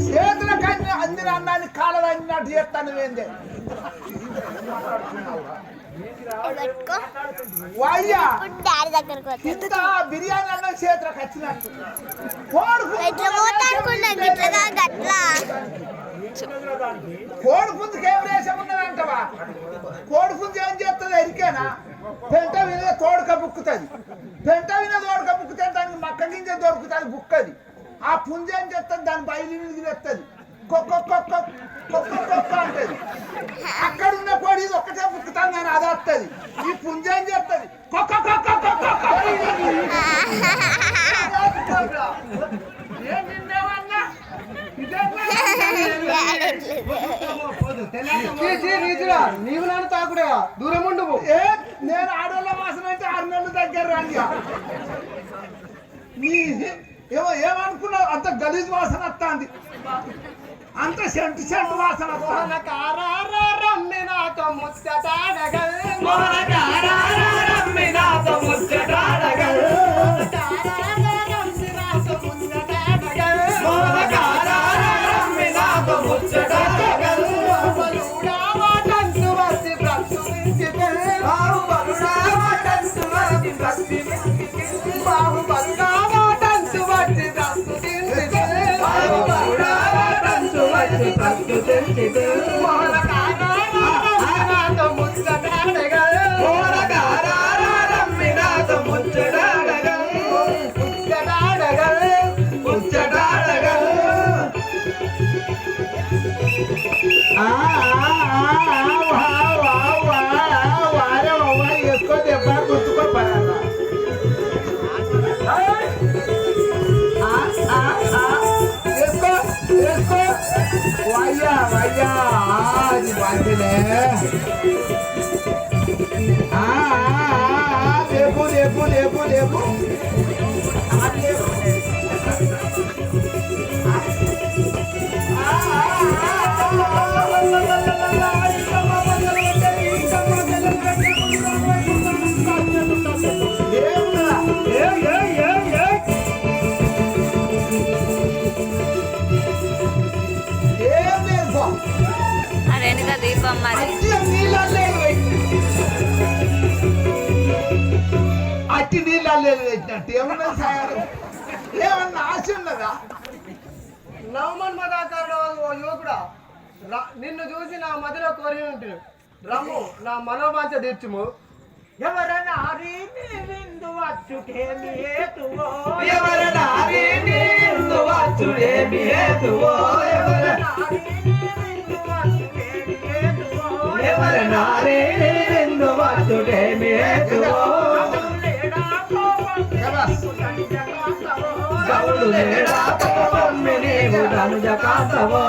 చేతుల కన్నా అందిన అన్నాన్ని కాలం అన్నట్టు చేస్తాను ఏందే బిర్యానీ అన్న చేతులకు వచ్చినట్టు కోడి పుంజుకి ఏం రేషం ఉన్నదంటవా కోడి పుంజు ఏం చేస్తుంది ఎరికేనా పెంట వినే తోడుక బుక్కుతుంది పెంట వినే తోడుక బుక్కుతే దానికి మక్క గింజ దొరుకుతుంది బుక్కది ఆ పుంజ ఏం చేస్తుంది దాని బయలు వస్తుంది కుక్క అంటది అక్కడ ఉన్న కోడి ఒక్కటే బుక్కుతాను నేను అది వస్తుంది ఈ పుంజ ఏం చేస్తుంది నీవు నన్ను తాకుడే దూరం ఉండవు నేను ఆడోళ్ళ వాసన అయితే 6 నెలలు దగ్గర రండి ఏమనుకున్నావు అంత గలీజ్ వాసన వస్తుంది అంత సెంటు వాసన రమ్మినాతో ముచ్చటాడగల్ ముచ్చటాడగల్ అది మంచిలే లేపు లేపు లేపు లేపు వెనుక దీపం మరి అట్టి నీళ్ళు పెట్టినట్టు ఏమన్నా సాయాలు ఏమన్నా ఆశ ఉన్నదా నవమన్మదాకారుడు ఓ యువకుడా నిన్ను చూసి నా మదిలో కోరి ఉంటుంది రమ్ము నా మనోవాంఛ తీర్చుము ఎవరనారీ విందు వచ్చుటేమి హేతువో ఎవరనారీ విందు వచ్చుటేమి హేతువో ఎవరనారీ విందు వచ్చుటేమి హేతువో గౌడు లేడా కోపమ్మి నీవు ధనుజ కాంతవో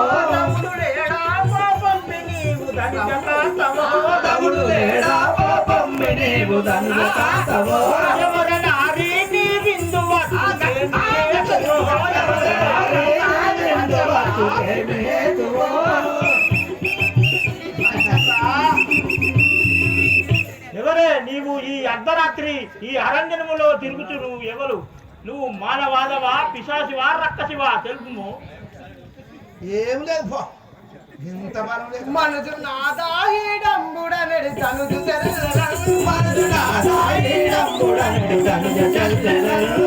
గౌడు లేడా కోపమ్మి నీవు ధనుజ కాంతవో ఎవరనారీ విందు వచ్చుటేమి హేతువో ఎవరే నీవు ఈ అర్ధరాత్రి ఈ అరణ్యములో తిరుగుతూ నువ్వు ఎవరు నువ్వు మానవాదవా పిశాచివా రక్కసివా తెలుపుము ఏం లేదు ఇంత బలం లేదు మనసు నాదాయిడంబుడనడి తనుజు తెల్లరను మనసు నాదాయిడంబుడనడి తనుజు తెల్లరను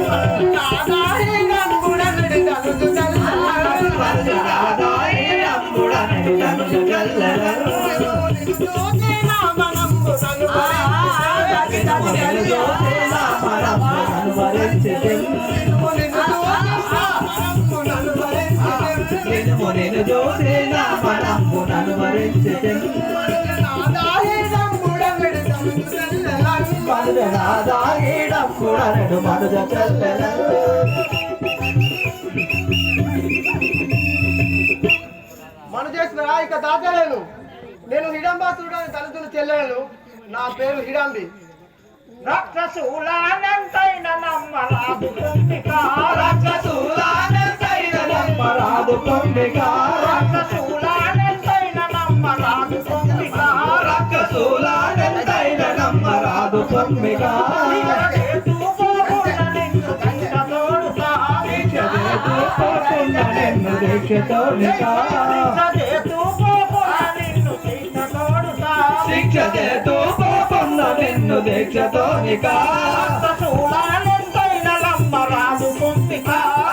నాదాయిడంబుడనడి తనుజు తెల్లరను మనసు నాదాయిడంబుడనడి తనుజు తెల్లరను చూసి నా మనంబు నేను చూసి నా మనము నన్ను భరించి నాదాయిడంబుడనడు మనుజ చెల్లెలను మనుజేశ్వర ఇక దాచలేను నేను హిడంబాసురుడని తలతులు చెల్లెలను నా పేరు హిడంబి రక్షసులానంతైన నమ్మరాదు కుంభిక రక్షసులానంతైన నమ్మరాదు కుంభిక రక్షసులానంతైన నమ్మరాదు కుంభిక రక్షసులానంతైన నమ్మరాదు కుంభిక శిక్ష చేతూ పోకున్న నిన్ను దీక్షతోనిక రక్షసులానంతైన నమ్మరాదు కుంభిక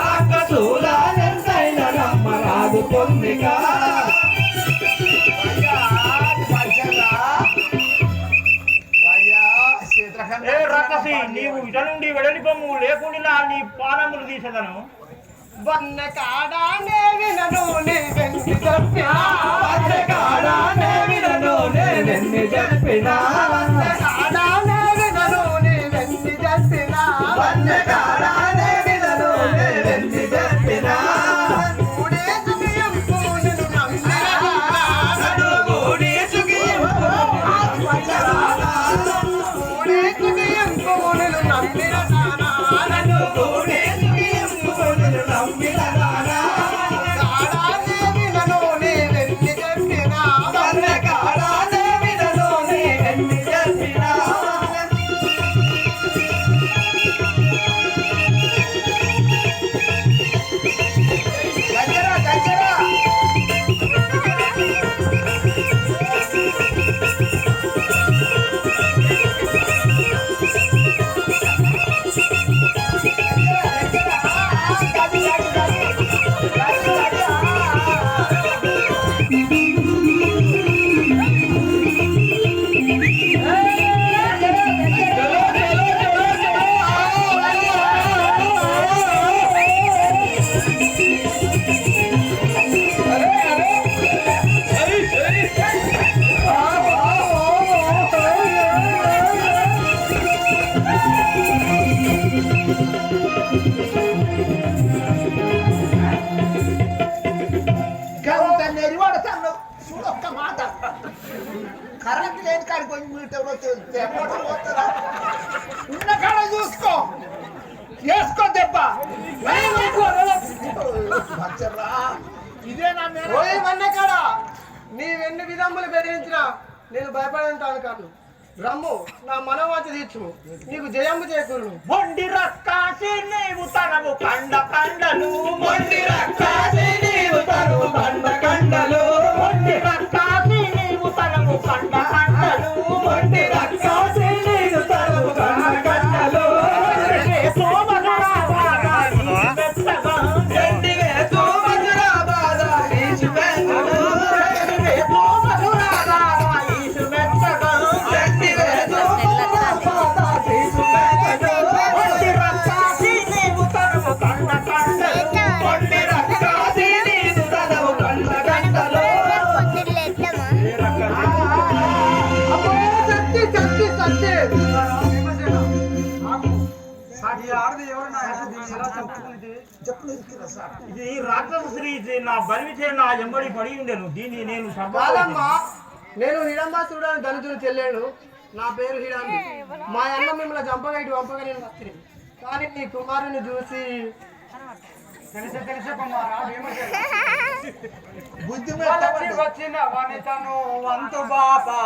రక్షసులానంతైన నమ్మరాదు కుంభిక ఏ రక్కసి నీవు ఇట నుండి వెడలిపము లేకుండా నీ పానములు తీసేదను వన్న కాడానే వినను నీ వెంటి చెప్పినా వన్న కాడానే వినను నీ వెంటి చెప్పినా వన్న కాడానే వినను నీ వెంటి చెప్పినా వన్న కాడానే వినను నీ వెంటి చెప్పినా చెప్పినా మాట కరెంట్ లేని కాడికి కొంచెం మీటర్ పోతారా ఉన్న కాడ చూసుకో వేసుకో దెబ్బ ఇదే నా ఓయ్ మన్నెకాడ నీవెన్ని విధములు బెదిరించినా నేను భయపడేంతాను కాదు. రమ్ము నా మనోవాంఛ తీర్చు, నీకు జయము చేకూరును. మొండి రక్కాసి నీవు తనము కండ కండలు, మొండి రక్కాసి నీవు తనము కండ కండలు, మొండి రక్కాసి నీవు తనము కండ కండలు, మొండి రక్కాసి నీవు తనము కండ కండలు. ఇది రాక్షస స్త్రీ, నా బలిచే నా ఎంబడి పడి ఉండేను. దీన్ని నేను కాదమ్మా, నేను హిడంబాసుడు ధనుజుడు చెల్లేను. నా పేరు హిడాంబి. మా అన్న మిమ్మల్ని చంపగా ఇటు వంపగా నేను వస్తుంది. కానీ నీ కుమారుని చూసి తెలిసే కుమారా బుద్ధి వచ్చిన వనితను వంతు బాపా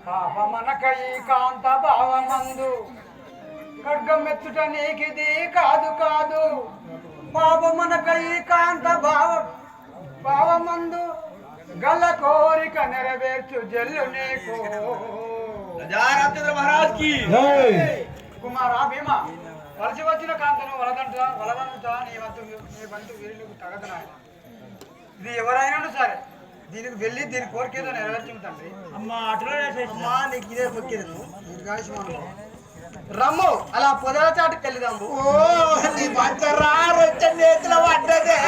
పాప మనకై కాంత భావమందు ఖడ్గమెత్తుట నీకిది కాదు కాదు. పాప మనకై కాంత భావమందు గల్ల కోరిక నెరవేర్చు జల్లు నీకు. మహారాజ్ కి కుమారా భీమ, వలసి వచ్చిన కాంతను వలదంట నీ వంతు వీరులకు తగదు నాయన. ఇది ఎవరైనా సరే దీనికి వెళ్ళి దీని కోరికేదో నెరవేర్చుము తండ్రి. అమ్మా అట్లనే అమ్మా నీకు ఇదే మొక్కేదను. రమ్ము అలా పొదల చాటుకి వెళ్దాము. ఓ నీ మంచ రారొచ్చే నేతిలో పడ్డదే